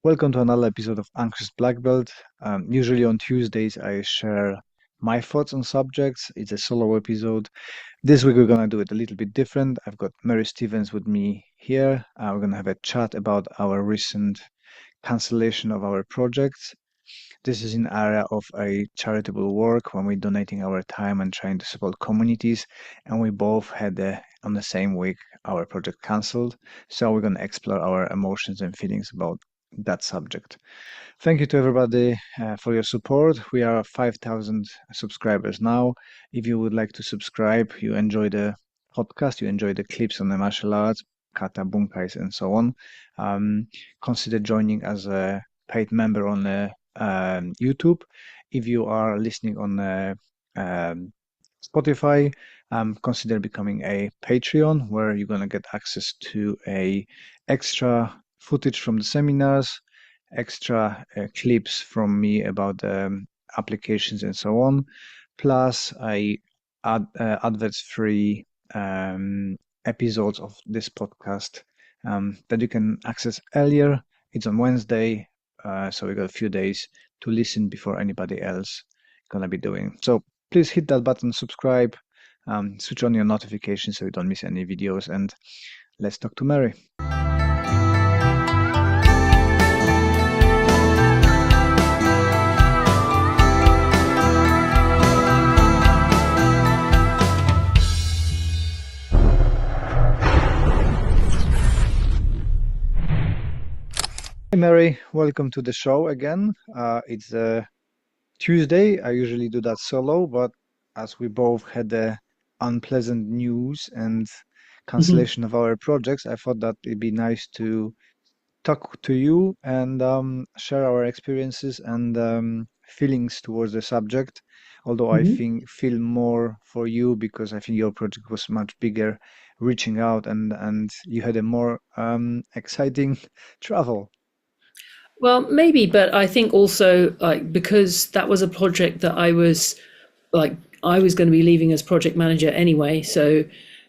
Welcome to another episode of Anxious Black Belt. Usually on Tuesdays, I share my thoughts on subjects. It's a solo episode. This week, we're going to do it a little bit different. I've got Mary Stevens with me here. We're going to have a chat about our recent cancellation of our projects. This is an area of a charitable work when we're donating our time and trying to support communities. And we both had on the same week our project cancelled. So we're going to explore our emotions and feelings about that subject. Thank you to everybody for your support. We are 5,000 subscribers now. If you would like to subscribe, you enjoy the podcast, you enjoy the clips on the martial arts, kata, bunkais, and so on, consider joining as a paid member on the YouTube. If you are listening on Spotify, consider becoming a Patreon, where you're going to get access to a extra footage from the seminars, extra clips from me about the applications and so on, plus adverts-free episodes of this podcast that you can access earlier. It's on Wednesday, so we got a few days to listen before anybody else gonna be doing. So please hit that button, subscribe, switch on your notifications so you don't miss any videos, and let's talk to Mary. Hey Mary, welcome to the show again. It's Tuesday. I usually do that solo, but as we both had the unpleasant news and Mhm. cancellation of our projects, I thought that it'd be nice to talk to you and share our experiences and feelings towards the subject. Although I Mhm. think feel more for you because I think your project was much bigger, reaching out and you had a more exciting travel. Well, maybe, but I think also like because that was a project that like I was going to be leaving as project manager anyway, so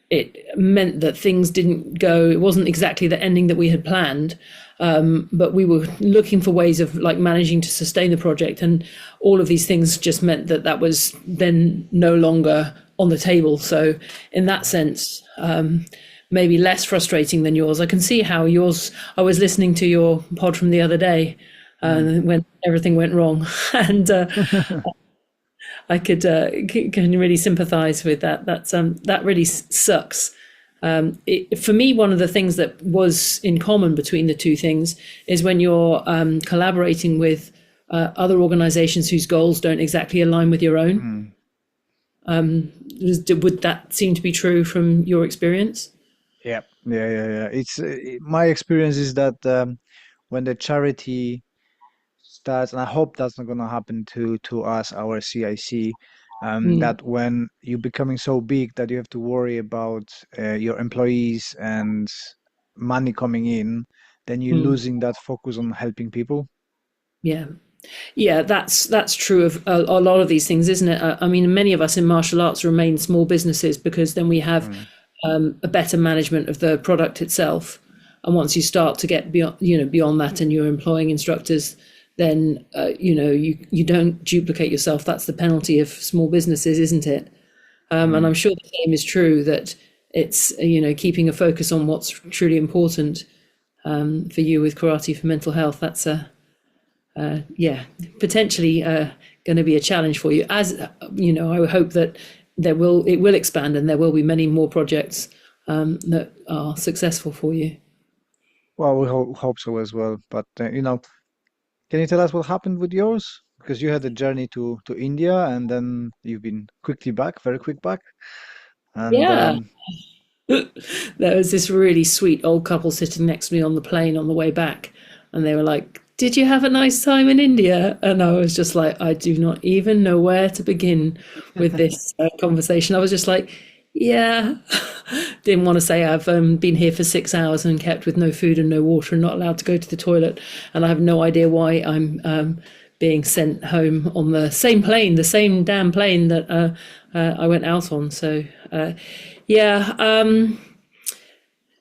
it meant that things didn't go. It wasn't exactly the ending that we had planned, but we were looking for ways of like managing to sustain the project, and all of these things just meant that that was then no longer on the table. So in that sense, maybe less frustrating than yours. I can see how yours. I was listening to your pod from the other day, Mm. when everything went wrong, and I could can really sympathise with that. That really sucks. For me, one of the things that was in common between the two things is when you're collaborating with other organisations whose goals don't exactly align with your own. Mm. Would that seem to be true from your experience? Yeah, yeah. It's my experience is that when the charity starts, and I hope that's not going to happen to us, our CIC, Mm, that when you're becoming so big that you have to worry about your employees and money coming in, then you're mm, losing that focus on helping people. yeah. Yeah, that's true of a lot of these things, isn't it? I mean, many of us in martial arts remain small businesses because then we have Mm. a better management of the product itself. And once you start to get beyond, beyond that, and you're employing instructors, then you don't duplicate yourself. That's the penalty of small businesses, isn't it? And I'm Mm. sure the same is true that it's keeping a focus on what's truly important for you with karate for mental health. That's a yeah, potentially going to be a challenge for you. As I hope that it will expand and there will be many more projects that are successful for you. Well, we hope so as well. But can you tell us what happened with yours? Because you had a journey to India and then you've been quickly back, very quick back. And Yeah, there was this really sweet old couple sitting next to me on the plane on the way back, and they were like, "Did you have a nice time in India?" And I was just like, "I do not even know where to begin with this conversation." I was just like, "Yeah." Didn't want to say I've been here for 6 hours and kept with no food and no water and not allowed to go to the toilet, and I have no idea why I'm being sent home on the same plane, the same damn plane that I went out on. So, yeah,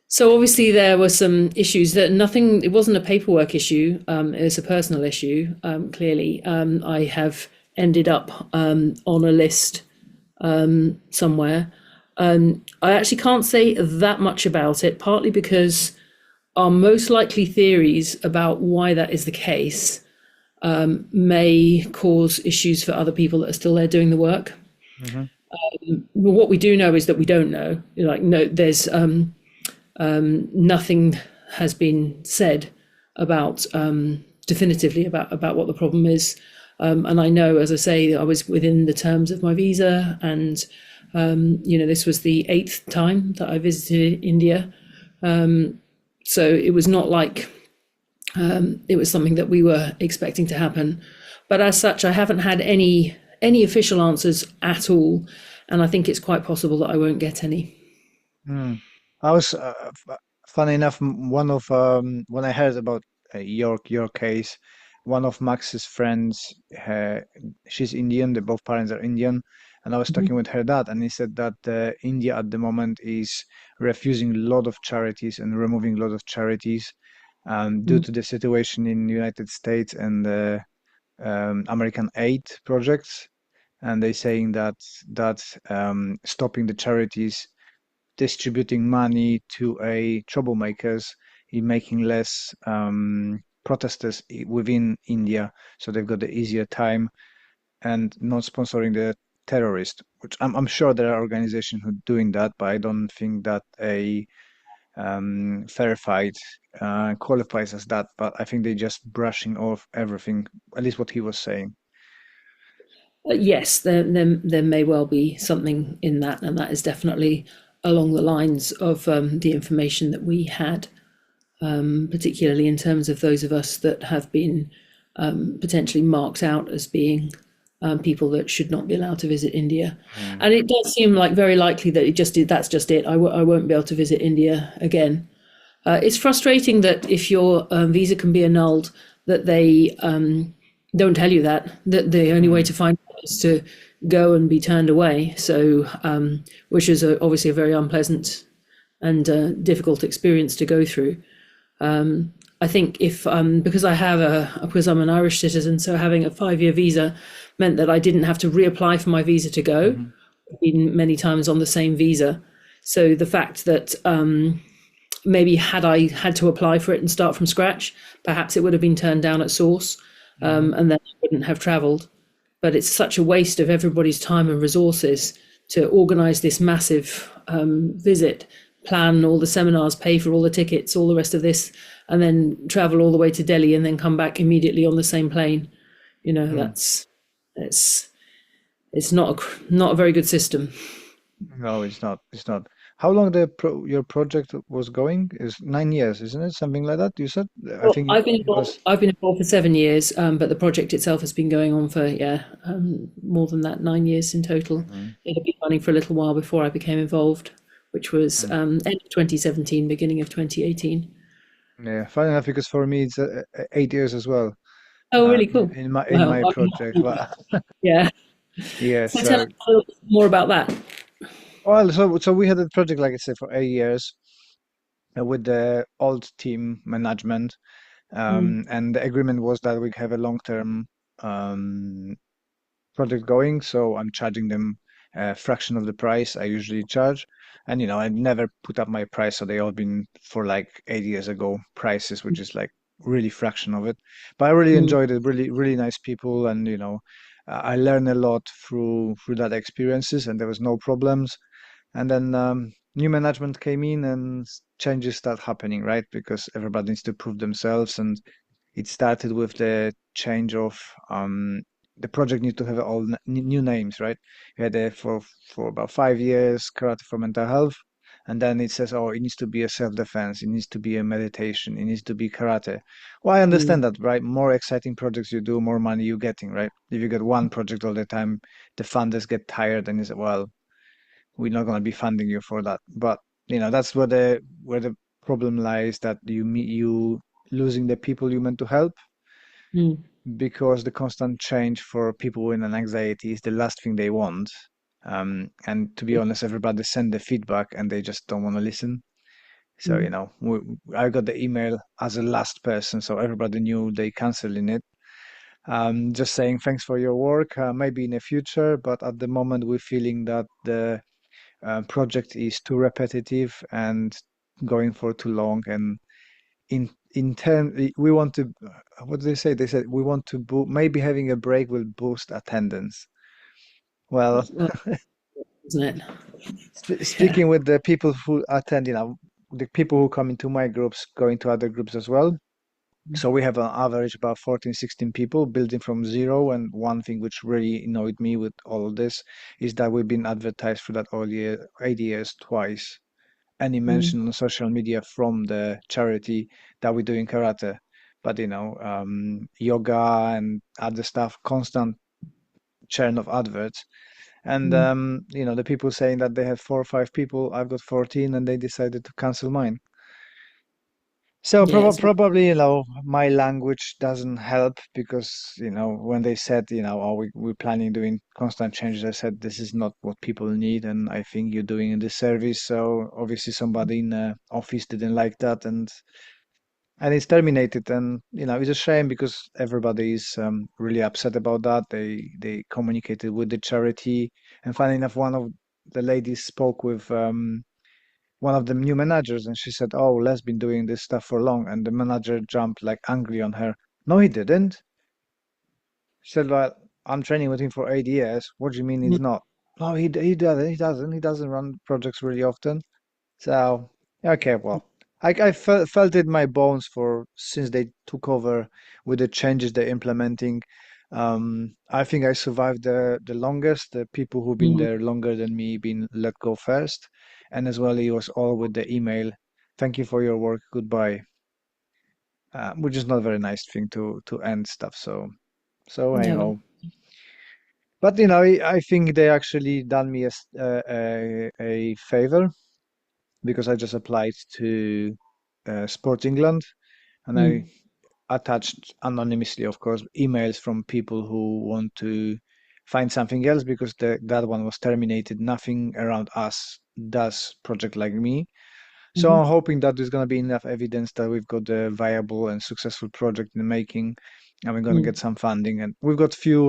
So obviously there were some issues that nothing. It wasn't a paperwork issue. It's a personal issue. Clearly, I have ended up on a list somewhere. I actually can't say that much about it, partly because our most likely theories about why that is the case may cause issues for other people that are still there doing the work. Hmm. What we do know is that we don't know. Like, no, there's nothing has been said about definitively about what the problem is. And I know, as I say, I was within the terms of my visa, and this was the eighth time that I visited India. So it was not like it was something that we were expecting to happen. But as such, I haven't had any official answers at all, and I think it's quite possible that I won't get any. Mm. I was funny enough. One of when I heard about your case, one of Max's friends, she's Indian. They both parents are Indian, and I was talking with her dad, and he said that India at the moment is refusing a lot of charities and removing a lot of charities due to the situation in United States and American aid projects, and they saying that stopping the charities distributing money to a troublemakers in making less protesters within India, so they've got the easier time and not sponsoring the terrorist. Which I'm sure there are organizations who are doing that, but I don't think that a fair fight qualifies as that. But I think they're just brushing off everything, at least what he was saying. Yes, there may well be something in that, and that is definitely along the lines of the information that we had, particularly in terms of those of us that have been potentially marked out as being people that should not be allowed to visit India. Mm. And it does seem like very likely that that's just it. I won't be able to visit India again. It's frustrating that if your visa can be annulled, that they don't tell you that the only way Mm. to find out is to go and be turned away. So, which is obviously a very unpleasant and difficult experience to go through. I think if because because I'm an Irish citizen, so having a 5-year visa meant that I didn't have to reapply for my visa to go. Mhm. I've been many times on the same visa. So the fact that maybe had I had to apply for it and start from scratch, perhaps it would have been turned down at source, Mhm. and then I wouldn't have travelled. But it's such a waste of everybody's time and resources to organise this massive visit, plan all the seminars, pay for all the tickets, all the rest of this, and then travel all the way to Delhi and then come back immediately on the same plane. Mm. That's it's it's not a very good system. No, it's not. It's not. How long your project was going? Is 9 years, isn't it? Something like that. You said. I Well, think I've been it involved. was. I've been involved for 7 years, but the project itself has been going on for more than that, 9 years in total. Mhm. It had been running for a little while before I became involved, which was Mm. end of 2017, beginning of 2018. Yeah, funny enough, because for me it's 8 years as well. Oh, really cool. In my Well, project, but yeah. yeah. So tell us So a little bit more about that. well, so we had a project like I said for 8 years with the old team management, Mm, and the agreement was that we have a long-term um project going, so I'm charging them a fraction of the price I usually charge. And I never put up my price, so they all been for like 8 years ago prices, which is like really fraction of it. But I really mm, enjoyed it, really, really nice people, and I learned a lot through that experiences, and there was no problems. And then new management came in, and changes start happening, right? Because everybody needs to prove themselves, and it started with the change of the project need to have all new names, right? You had for about 5 years karate for mental health, and then it says, oh, it needs to be a self-defense, it needs to be a meditation, it needs to be karate. Well, I mm, understand that, right? More exciting projects you do, more money you're getting, right? If you get one project all the time, the funders get tired and you say, well, we're not going to be funding you for that. But that's where the problem lies, that you losing the people you meant to help, mm. because the constant change for people with an anxiety is the last thing they want. And to be honest, everybody send the feedback and they just don't want to listen. So, I got the email as a last person, so everybody knew they canceling it. Just saying thanks for your work, maybe in the future, but at the moment we're feeling that the project is too repetitive and going for too long. And in turn, we want to, what did they say? They said we want to maybe having a break will boost attendance. Well, Well, isn't it? Yeah. speaking with the people who attend, the people who come into my groups, go into other groups as well. So we have an average about 14, 16 people building from zero. And one thing which really annoyed me with all of this is that we've been advertised for that all year, 8 years twice. Any Mm. mention on social media from the charity that we're doing karate. But yoga and other stuff, constant churn of adverts. And Mm. the people saying that they have 4 or 5 people, I've got 14, and they decided to cancel mine. So Yeah, it's not. probably, my language doesn't help because, when they said, oh, we're planning doing constant changes, I said, this is not what people need. And I think you're doing a disservice. So obviously somebody in the office didn't like that, and it's terminated. And, it's a shame because everybody is really upset about that. They communicated with the charity. And funny enough, one of the ladies spoke with one of the new managers, and she said, "Oh, Les been doing this stuff for long." And the manager jumped like angry on her. No, he didn't. She said, "Well, I'm training with him for 8 years. What do you mean Mm. he's not?" No, he doesn't. He doesn't. He doesn't run projects really often. So okay, well, I felt it in my bones for since they took over with the changes they're implementing. I think I survived the longest. The people who've been Mm. there longer than me been let go first, and as well, it was all with the email. Thank you for your work. Goodbye. Which is not a very nice thing to end stuff. So hey No. ho. But I think they actually done me a favor because I just applied to Sport England, and I Mm. attached anonymously, of course, emails from people who want to find something else because that one was terminated. Nothing around us does project like me. So Hmm. I'm hoping that there's going to be enough evidence that we've got a viable and successful project in the making, and we're going to get Mm. some funding. And we've got few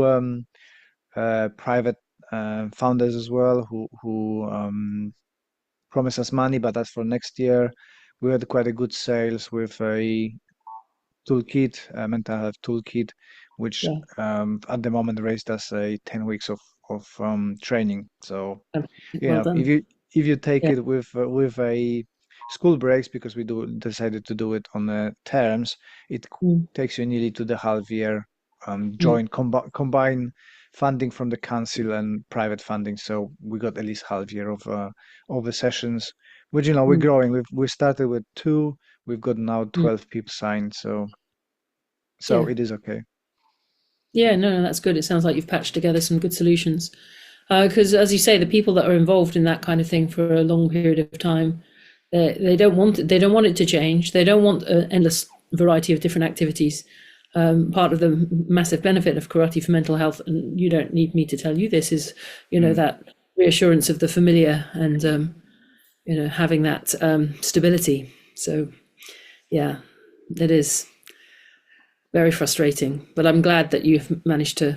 private founders as well who promise us money, but that's for next year. We had quite a good sales with a toolkit, a mental health toolkit, which Yeah. at the moment raised us a 10 weeks of training. So, Well if done. you take Yeah. it with a school breaks because we decided to do it on the terms, it Mm. takes you nearly to the half year. Mm. Combine funding from the council and private funding, so we got at least half year of the sessions. Which we're Mm. growing. We started with two. We've got now Mm. 12 people signed, so Yeah. it is okay. Yeah, no, no, that's good. It sounds like you've patched together some good solutions. Because, as you say, the people that are involved in that kind of thing for a long period of time, they don't want it, they don't want it to change. They don't want an endless variety of different activities. Part of the massive benefit of karate for mental health, and you don't need me to tell you this, is Mm. that reassurance of the familiar and having that stability. So yeah, it is very frustrating. But I'm glad that you've managed to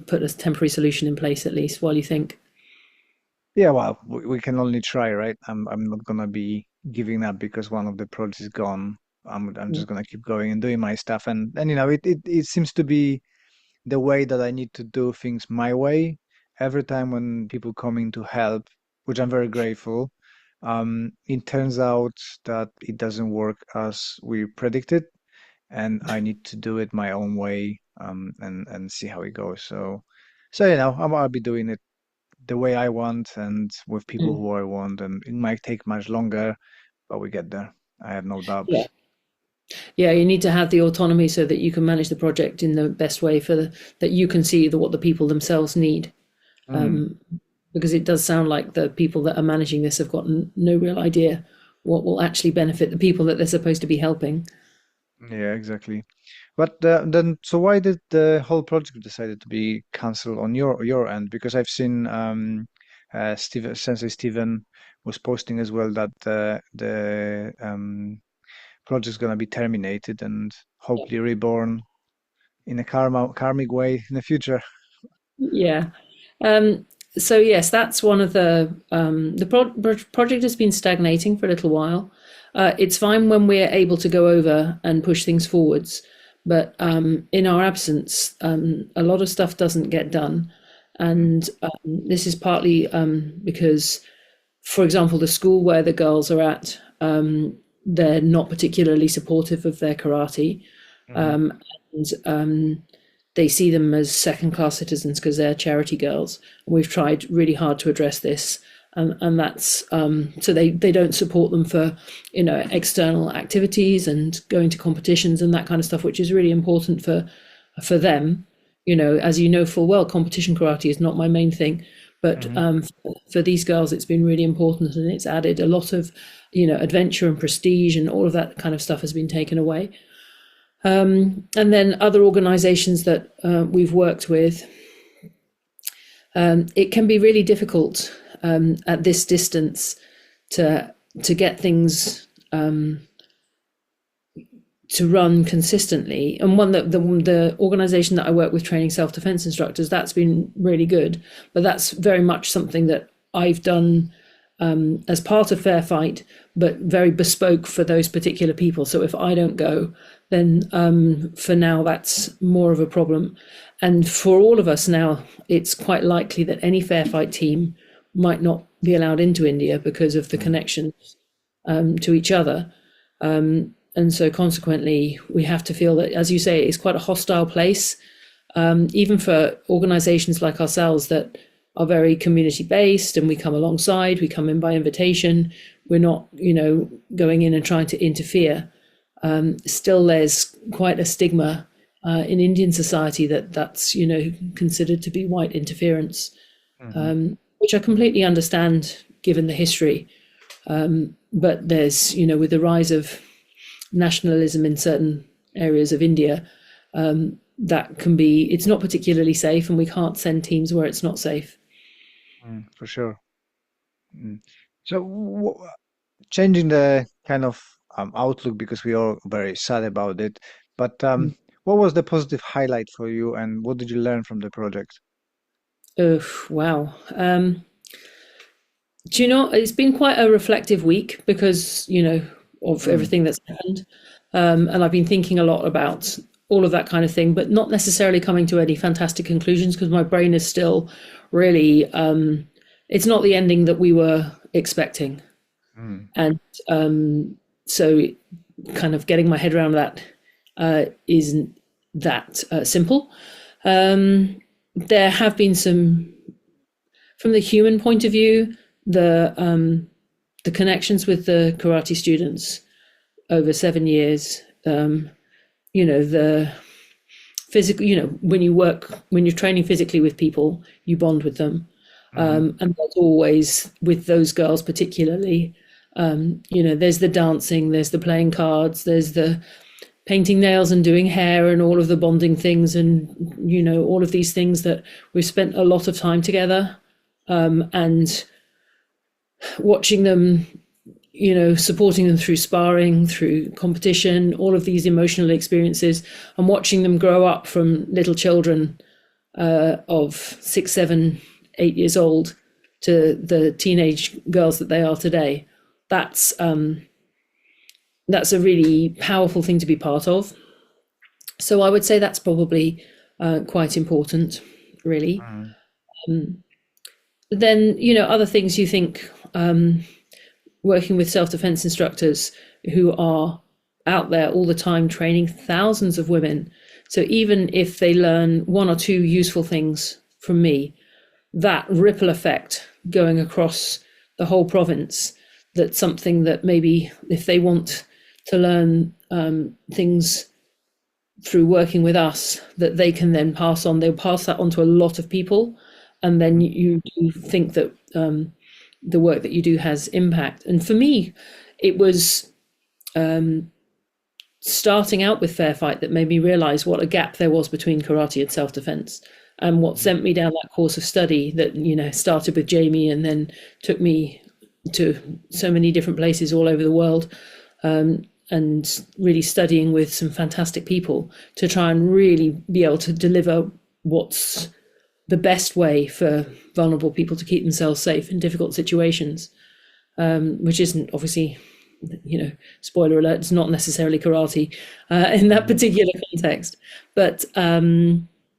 put a temporary solution in place at least while you think. Yeah, well, we can only try, right? I'm not gonna be giving up because one of the projects is gone. I'm Mm. just gonna keep going and doing my stuff, and it seems to be the way that I need to do things my way. Every time when people come in to help, which I'm very grateful, it turns out that it doesn't work as we predicted, and I need to do it my own way, and see how it goes. So I'll be doing it the way I want and with people Mm. who I want, and it might take much longer, but we get there. I have no Yeah. doubts. Yeah, you need to have the autonomy so that you can manage the project in the best way that you can see what the people themselves need. Mm, Because it does sound like the people that are managing this have got no real idea what will actually benefit the people that they're supposed to be helping. yeah, exactly. But then, so why did the whole project decided to be cancelled on your end? Because I've seen Steven, Sensei Steven was posting as well that the project's gonna be terminated and hopefully reborn in a karmic way in the future. Yeah. Um, so yes, that's one of the project has been stagnating for a little while. It's fine when we're able to go over and push things forwards, but in our absence, a lot of stuff doesn't get done, and this is partly because, for example, the school where the girls are at, they're not particularly supportive of their karate, Hmm. and they see them as second-class citizens because they're charity girls. We've tried really hard to address this, and that's so they don't support them for external activities and going to competitions and that kind of stuff, which is really important for them. As you know full well, competition karate is not my main thing, but Hmm. for these girls, it's been really important, and it's added a lot of adventure and prestige, and all of that kind of stuff has been taken away. And then other organisations that we've worked with, it can be really difficult at this distance to get things to run consistently. And one that the organisation that I work with, training self-defence instructors, that's been really good. But that's very much something that I've done as part of Fair Fight, but very bespoke for those particular people. So if I don't go, then for now that's more of a problem. And for all of us now, it's quite likely that any Fair Fight team might not be allowed into India because of the connections to each other. And so consequently, we have to feel that, as you say, it's quite a hostile place, even for organisations like ourselves that are very community based, and we come alongside, we come in by invitation. We're not, going in and trying to interfere. Still, there's quite a stigma in Indian society that's, considered to be white interference, Hmm. which I completely understand given the history. But there's, with the rise of nationalism in certain areas of India, that can be, it's not particularly safe, and we can't send teams where it's not safe. For sure. Mm. So, changing the kind of outlook because we are very sad about it. But what was the positive highlight for you, and what did you learn from the project? Oh, wow. Do you know, it's been quite a reflective week because, of Mm, everything that's happened. And I've been thinking a lot about all of that kind of thing, but not necessarily coming to any fantastic conclusions because my brain is still really, it's not the ending that we were expecting. mm, And so kind of getting my head around that isn't that simple. There have been some, from the human point of view, the connections with the karate students over 7 years. The physical. When you're training physically with people, you bond with them, mhm, and that's always with those girls particularly. There's the dancing, there's the playing cards, there's the painting nails and doing hair and all of the bonding things, and all of these things that we've spent a lot of time together, and watching them, supporting them through sparring, through competition, all of these emotional experiences, and watching them grow up from little children of 6, 7, 8 years old to the teenage girls that they are today. That's a really powerful thing to be part of. So I would say that's probably quite important, really. mm, But then, other things you think, working with self-defense instructors who are out there all the time training thousands of women. So even if they learn one or two useful things from me, that ripple effect going across the whole province, that's something that maybe if they want to learn things through working with us, that they can then pass on. They'll pass that on to a lot of people, and then mm, you think that the work that you do has impact. And for me, it was starting out with Fair Fight that made me realize what a gap there was between karate and self-defense, and what mhm, sent me down that course of study that started with Jamie and then took me to so many different places all over the world, and really studying with some fantastic people to try and really be able to deliver what's the best way for vulnerable people to keep themselves safe in difficult situations, which isn't obviously, spoiler alert, it's not necessarily karate in that Mhm. particular context. But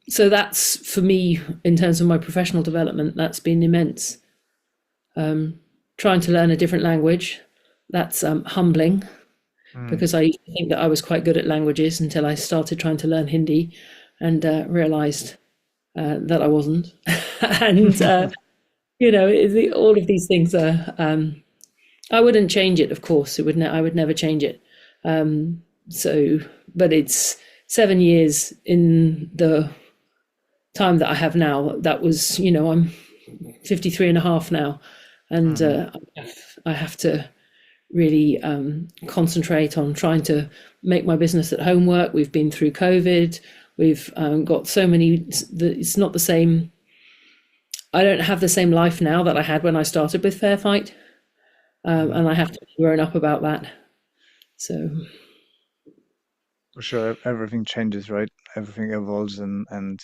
so that's for me in terms of my professional development, that's been immense. Trying to learn a different language, that's humbling Mm. because I used to think that I was quite good at languages until I started trying to learn Hindi and realized that I wasn't. And, all of these things are, I wouldn't change it, of course. I would never change it. So, but it's 7 years in the time that I have now. That was, I'm 53 and a half now. And Mhm. I have to really concentrate on trying to make my business at home work. We've been through COVID. We've got so many, it's not the same. I don't have the same life now that I had when I started with Fair Fight. Mhm. And I have to be grown up about that. So, For sure, everything changes, right? Everything evolves, and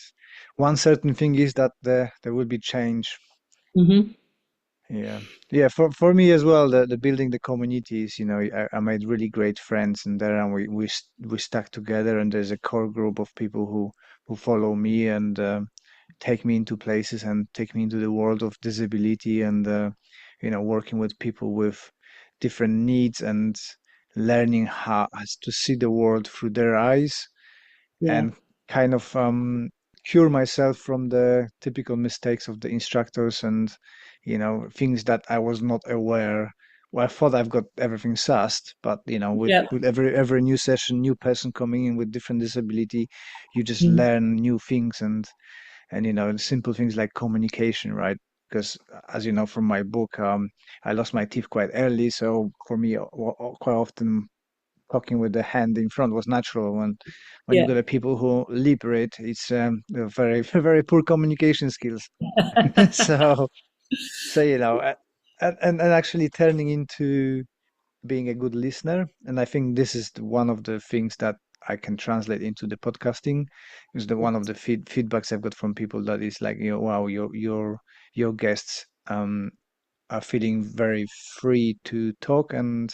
one certain thing is that there will be change. mhm. Yeah, yeah. For me as well, the building the communities. I made really great friends in there, and we stuck together. And there's a core group of people who follow me and take me into places and take me into the world of disability and working with people with different needs and learning how as to see the world through their eyes Yeah, and kind of cure myself from the typical mistakes of the instructors and things that I was not aware. Well, I thought I've got everything sussed, but with yeah, with every new session, new person coming in with different disability, you just mm, learn new things and simple things like communication, right? Because as you know from my book, I lost my teeth quite early, so for me, quite often talking with the hand in front was natural. When you yeah, got a people who liberate, it's very very poor communication skills. so and actually turning into being a good listener. And I think this is one of the things that I can translate into the podcasting. Is the one of the feedbacks I've got from people that is like, wow, your guests are feeling very free to talk and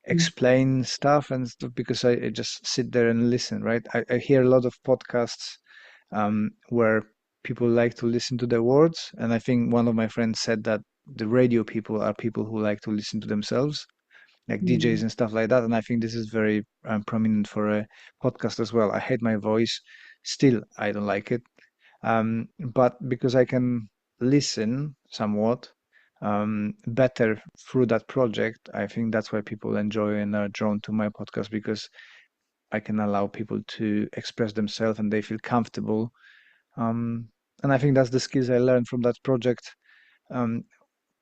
mm, explain stuff and stuff because I just sit there and listen, right? I hear a lot of podcasts where people like to listen to their words, and I think one of my friends said that the radio people are people who like to listen to themselves, like DJs mm, and stuff like that. And I think this is very prominent for a podcast as well. I hate my voice, still I don't like it, but because I can listen somewhat better through that project, I think that's why people enjoy and are drawn to my podcast because I can allow people to express themselves and they feel comfortable. Um, and I think that's the skills I learned from that project, um,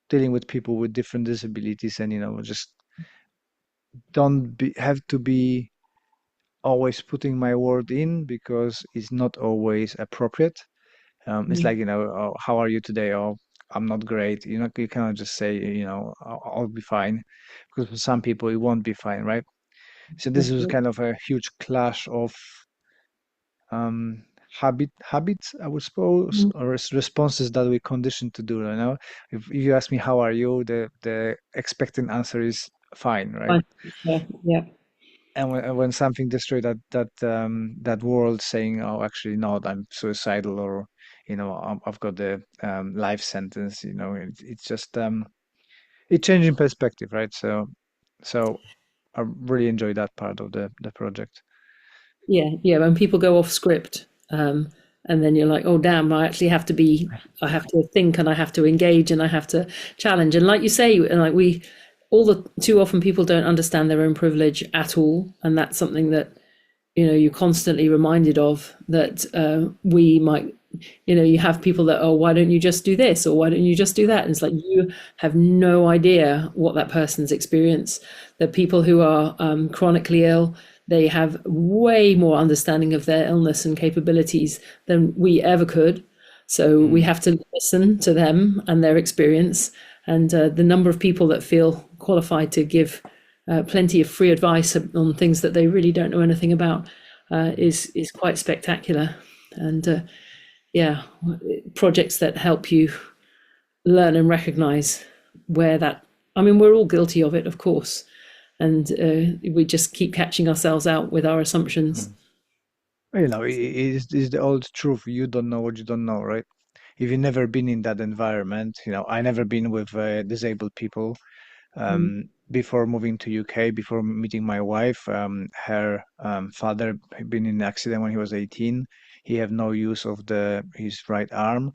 dealing with people with different disabilities and, just have to be always putting my word in because it's not always appropriate. It's mm, like, oh, how are you today? Oh, I'm not great. You cannot just say, I'll be fine, because for some people it won't be fine, right? So this was absolutely. kind of a huge clash of um, habits, I would suppose, Mm, or responses that we conditioned to do. If you ask me how are you, the expected answer is fine, right? fine. Yeah, yeah, And when something destroyed that world, saying, "Oh, actually, no, I'm suicidal," or I've got the life sentence. It's just it changing perspective, right? So I really enjoy that part of the project. yeah, yeah. When people go off script, and then you're like, oh damn, I have to think, and I have to engage, and I have to challenge. And like you say, and like all the too often people don't understand their own privilege at all, and that's something that you're constantly reminded of, that we might, you have people that, oh, why don't you just do this, or why don't you just do that, and it's like you have no idea what that person's experience. The people who are chronically ill, they have way more understanding of their illness and capabilities than we ever could, so we Mm, have to listen to them and their experience, and the number of people that feel qualified to give plenty of free advice on things that they really don't know anything about is quite spectacular. And yeah, projects that help you learn and recognize where that. I mean, we're all guilty of it, of course, and we just keep catching ourselves out with our assumptions. Mhm. It's the old truth. You don't know what you don't know, right? If you've never been in that environment, I never been with disabled people. Mm, Before moving to UK, before meeting my wife, her father had been in an accident when he was 18. He had no use of the his right arm.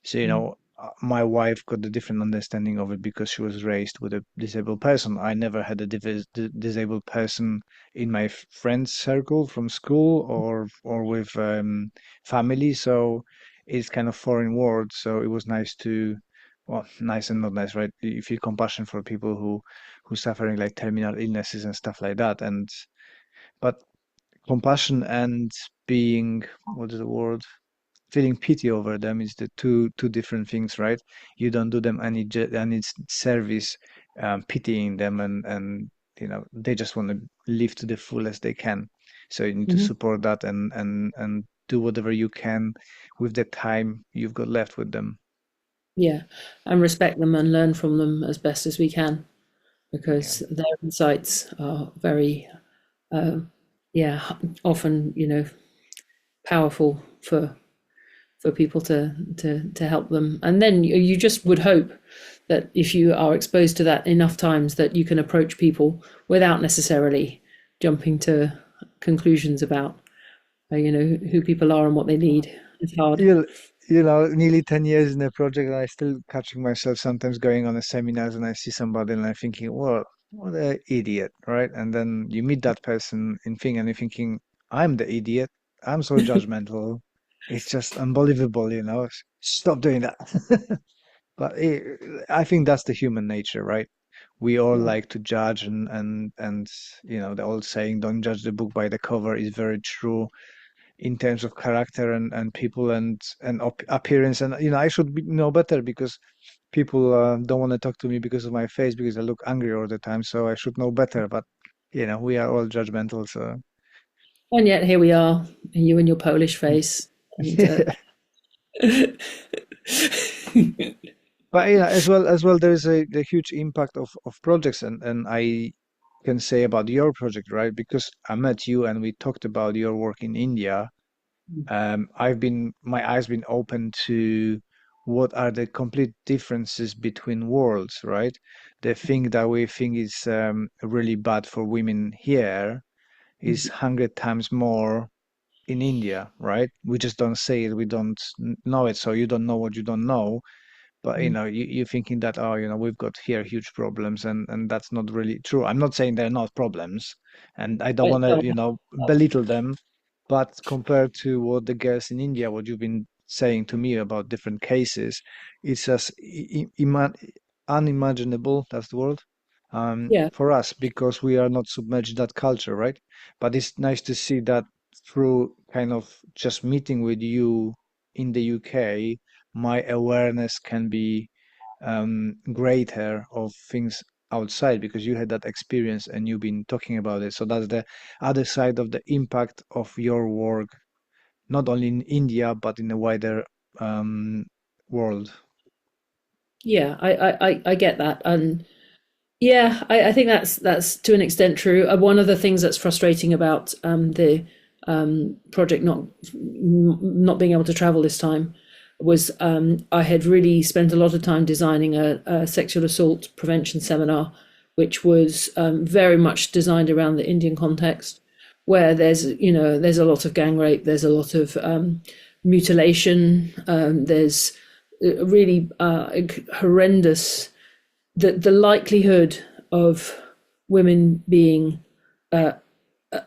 So, mm, my wife got a different understanding of it because she was raised with a disabled person. I never had a disabled person in my friends circle from school or with family. So it's kind of foreign world. So it was nice to well, nice and not nice, right? You feel compassion for people who suffering like terminal illnesses and stuff like that. And but compassion and being what is the word? Feeling pity over them is the two different things, right? You don't do them any service, pitying them and they just want to live to the fullest they can. So you need to mhm. support that and do whatever you can with the time you've got left with them. Yeah, and respect them and learn from them as best as we can, Yeah. because their insights are very, yeah, often, powerful for people to help them. And then you just would hope that if you are exposed to that enough times, that you can approach people without necessarily jumping to conclusions about, who people are and what they need. It's hard. you Nearly 10 years in a project, and I still catching myself sometimes going on a seminars and I see somebody and I'm thinking, well, what an idiot, right? And then you meet that person in thing and you're thinking, I'm the idiot. I'm so judgmental. It's just unbelievable. Stop doing that. But I think that's the human nature, right? We all Yeah. like to judge and the old saying, don't judge the book by the cover is very true in terms of character and people and appearance. And I should know better because people don't want to talk to me because of my face because I look angry all the time. So I should know better. But we are all judgmental. So And yet here we are, you and your Polish face, and but as well, there is a the huge impact of projects and I can say about your project, right? Because I met you and we talked about your work in India. My eyes been open to what are the complete differences between worlds, right? The thing that we think is really bad for women here is 100 times more in India, right? We just don't say it, we don't know it, so you don't know what you don't know. But you're thinking that, oh, we've got here huge problems, and that's not really true. I'm not saying they're not problems, and I don't want to, belittle them. But compared to what the girls in India, what you've been saying to me about different cases, it's just unimaginable. That's the word. yeah, For us, because we are not submerged in that culture, right? But it's nice to see that through kind of just meeting with you in the UK, my awareness can be greater of things outside because you had that experience and you've been talking about it. So that's the other side of the impact of your work, not only in India, but in the wider world. yeah, I get that, and yeah, I think that's to an extent true. One of the things that's frustrating about the project not being able to travel this time was I had really spent a lot of time designing a sexual assault prevention seminar, which was very much designed around the Indian context, where there's a lot of gang rape, there's a lot of mutilation, there's really horrendous the likelihood of women being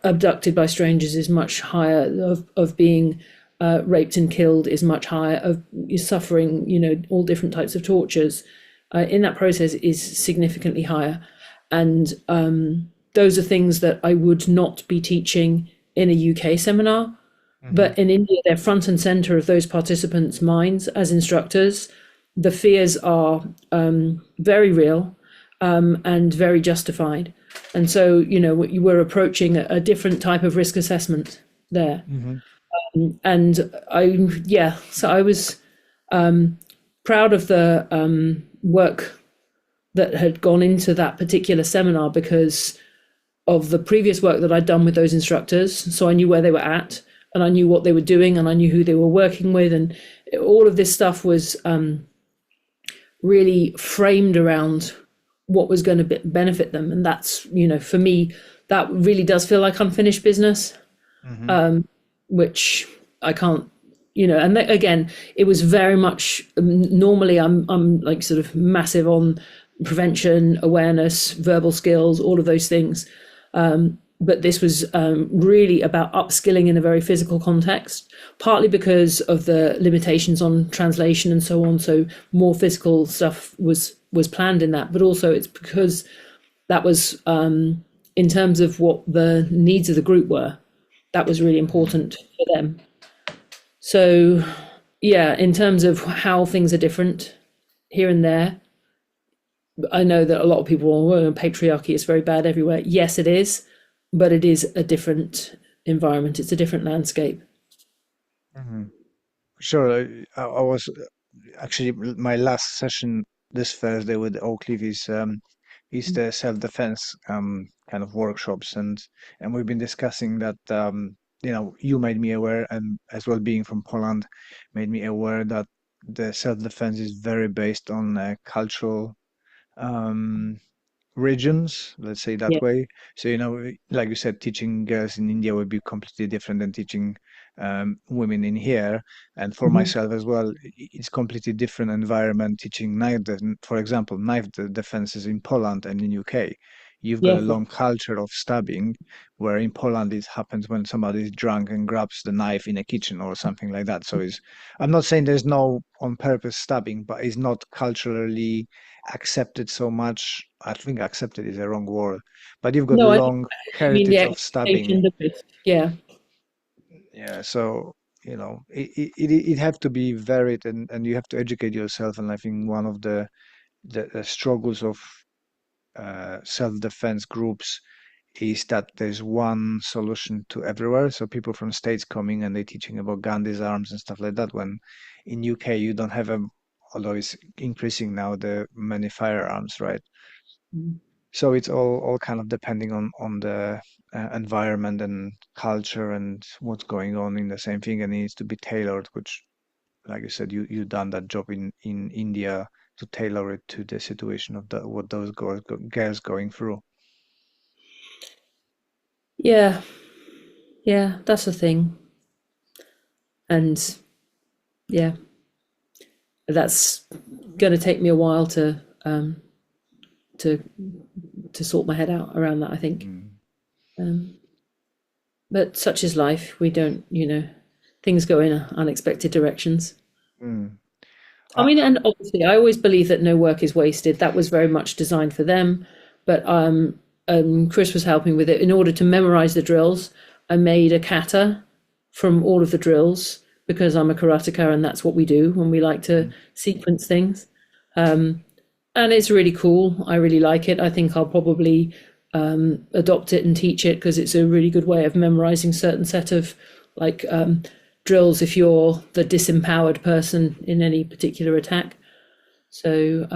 abducted by strangers is much higher, of being raped and killed is much higher, of suffering, all different types of tortures in that process is significantly higher. And those are things that I would not be teaching in a UK seminar. Hmm. But in India, they're front and center of those participants' minds as instructors. the fears are very real, and very justified. And so, you were approaching a different type of risk assessment there. Hmm. And so I was proud of the work that had gone into that particular seminar because of the previous work that I'd done with those instructors. So I knew where they were at, and I knew what they were doing, and I knew who they were working with. And all of this stuff was really framed around what was going to benefit them. And that's, for me, that really does feel like unfinished business, Hmm. which I can't, and again, it was very much, normally I'm like sort of massive on prevention, awareness, verbal skills, all of those things. But this was really about upskilling in a very physical context, partly because of the limitations on translation and so on. So more physical stuff was planned in that, but also it's because that was, in terms of what the needs of the group were, that was really Hmm. important for them. So yeah, in terms of how things are different here and there, I know that a lot of people, oh, patriarchy is very bad everywhere. Yes, it is, but it is a different environment. It's a different landscape. Hmm. Sure. I was actually my last session this Thursday with Oak Leaf is the self-defense kind of workshops, and we've been discussing that you made me aware, and as well being from Poland made me aware that the self-defense is very based on cultural um regions, let's say that Yeah. way. So, like you said, teaching girls in India would be completely different than teaching women in here. And for Mhm. myself as well, it's completely different environment teaching for example, knife defenses in Poland and in UK. You've got a Yeah. long culture of stabbing, where in Poland it happens when somebody is drunk and grabs the knife in a kitchen or something like that. So I'm not saying there's no on purpose stabbing, but it's not culturally accepted so much. I think accepted is a wrong word, but you've got No, I long mean the heritage of stabbing. expectation, the risk. Yeah. Yeah, so it have to be varied, and you have to educate yourself. And I think one of the struggles of self-defense groups is that there's one solution to everywhere. So people from states coming and they're teaching about gun disarms and stuff like that. When in UK you don't have although it's increasing now, the many firearms, right? So it's all kind of depending on the environment and culture and what's going on in the same thing, and it needs to be tailored. Which, like you said, you done that job in India to tailor it to the situation of what those girls going through. Yeah. Yeah. That's the thing. And yeah, that's going to take me a while to to sort my head out around that, I think. Mm. Um, but such is life. We don't, things go in unexpected directions. Mm. I Uh, mean, and obviously, I always believe that no work is wasted. That was very much designed for them. But Chris was helping with it. In order to memorize the drills, I made a kata from all of the drills because I'm a karateka and that's what we do when we like to mm, sequence things. And it's really cool. I really like it. I think I'll probably adopt it and teach it because it's a really good way of memorizing certain set of like drills if you're the disempowered person in any particular attack. So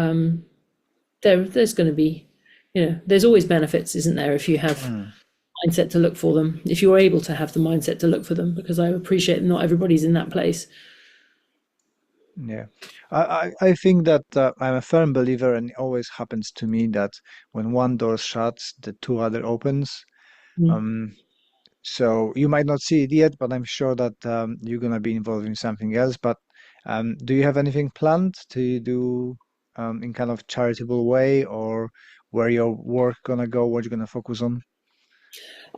there's going to be, there's always benefits, isn't there, if you have mm. mindset to look for them, if you're able to have the mindset to look for them, because I appreciate not everybody's in that place. Yeah, I think that I'm a firm believer, and it always happens to me that when one door shuts, the two other opens. Mm. Um, So you might not see it yet, but I'm sure that you're gonna be involved in something else. But do you have anything planned to do in kind of charitable way, or where your work gonna go, what you're gonna focus on?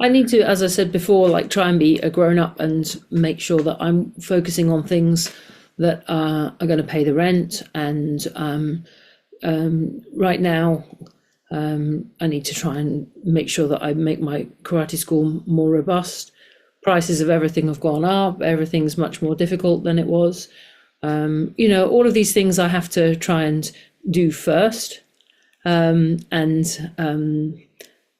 I need to, as I said before, like try and be a grown up and make sure that I'm focusing on things that are going to pay the rent. And right now, I need to try and make sure that I make my karate school more robust. Prices of everything have gone up. Everything's much more difficult than it was. All of these things I have to try and do first, and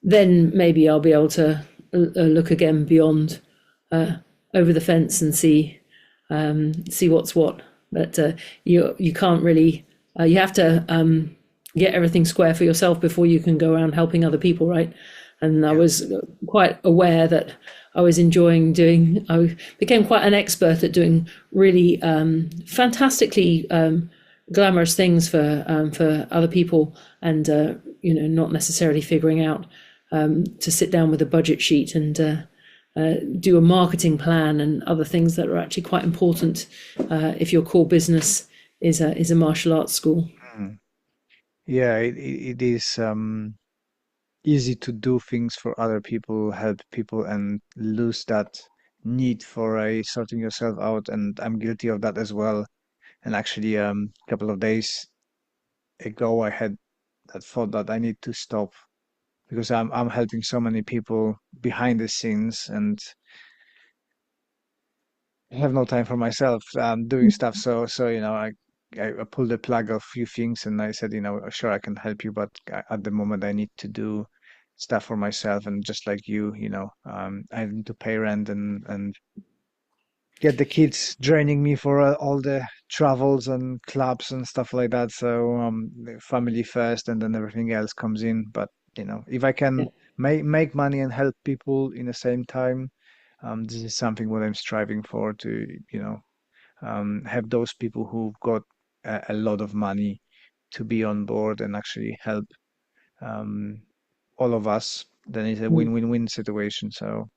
then maybe I'll be able to look again beyond, over the fence and see what's what. But you can't really, you have to get everything square for yourself before you can go around helping other people, right? And I Yeah. was quite aware that I was enjoying doing. I became quite an expert at doing really fantastically glamorous things for other people, and not necessarily figuring out to sit down with a budget sheet and do a marketing plan and other things that are actually quite important if your core business is a martial arts school. Mm. Yeah, it is easy to do things for other people, help people, and lose that need for sorting yourself out. And I'm guilty of that as well. And actually, a couple of days ago, I had that thought that I need to stop because I'm helping so many people behind the scenes, and I have no time for myself. Doing stuff. So I pulled the plug of a few things, and I said, sure, I can help you, but at the moment I need to do stuff for myself. And just like I need to pay rent and get the kids joining me for all the travels and clubs and stuff like that. So the family first, and then everything else comes in. But if I can make money and help people in the same time, this is something what I'm striving for to, have those people who've got a lot of money to be on board and actually help um, all of us. Then it's a win-win-win situation. So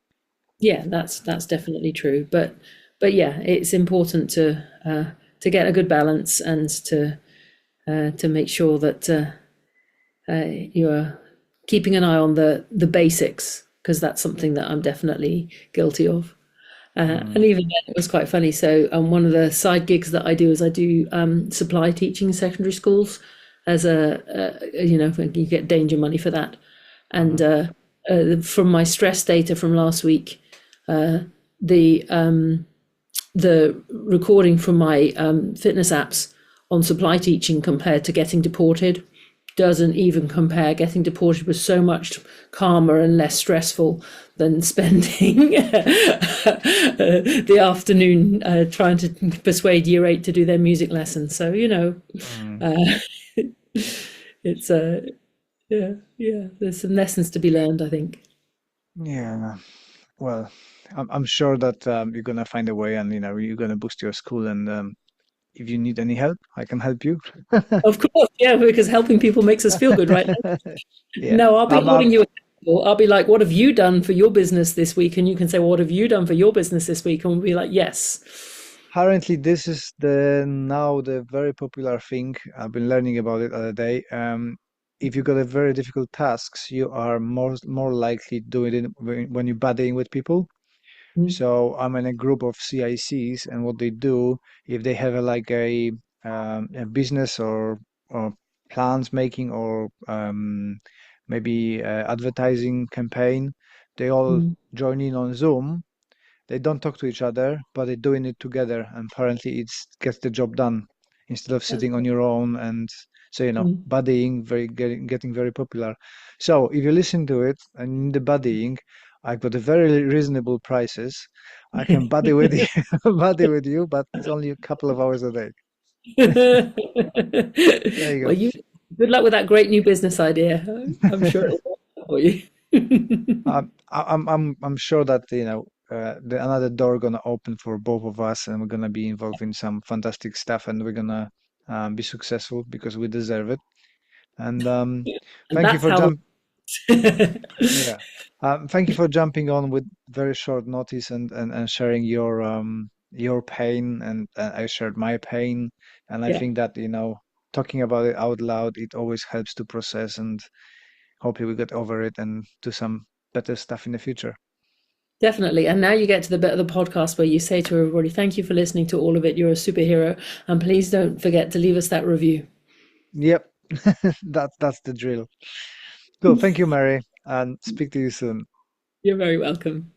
Yeah, that's definitely true. But yeah, it's important to get a good balance and to make sure that you're keeping an eye on the basics, because that's something that I'm definitely guilty of. And mm, even then, it was quite funny. So, one of the side gigs that I do is I do supply teaching in secondary schools as you get danger money for that. And mhm. from my stress data from last week, the the recording from my fitness apps on supply teaching compared to getting deported doesn't even compare. Getting deported was so much calmer and less stressful than spending the afternoon trying to persuade year eight to do their music lessons. So Mm. uh, it's yeah. There's some lessons to be learned, I think. Yeah. Well, I'm sure that you're gonna find a way, and you're gonna boost your school. And if you need any help, I can help you. Of course, yeah, because helping people makes us feel good, right? Yeah. No, I'll be Um, holding um, you accountable. I'll be like, "What have you done for your business this week?" And you can say, "Well, what have you done for your business this week?" And we'll be like, "Yes." Currently, this is the very popular thing. I've been learning about it other day. If you got a very difficult tasks, you are more likely doing it when you're buddying with people. Mm, So I'm in a group of CICs, and what they do, if they have a business or plans making or maybe advertising campaign, they all mm, join in on Zoom. They don't talk to each other, but they're doing it together, and apparently it gets the job done instead of that's sitting on your own. And so, mm. buddying getting very popular. So if you listen to it and in the buddying, I've got a very reasonable prices. I can buddy with you, buddy with you, but it's only a couple of hours a day. There you Well, go. you good luck with that great new business idea. I'm sure it'll work for you. I'm sure that another door gonna open for both of us, and we're gonna be involved in some fantastic stuff, and we're gonna be successful because we deserve it. And And thank you that's for how. yeah, thank you for jumping on with very short notice and sharing your pain, and I shared my pain, and I Yeah, think that talking about it out loud, it always helps to process, and hopefully we get over it and do some better stuff in the future. definitely. And now you get to the bit of the podcast where you say to everybody, "Thank you for listening to all of it. You're a superhero, and please don't forget to leave us that review." Yep, that's the drill. Cool. Thank you, Mary, and speak to you soon. You're very welcome.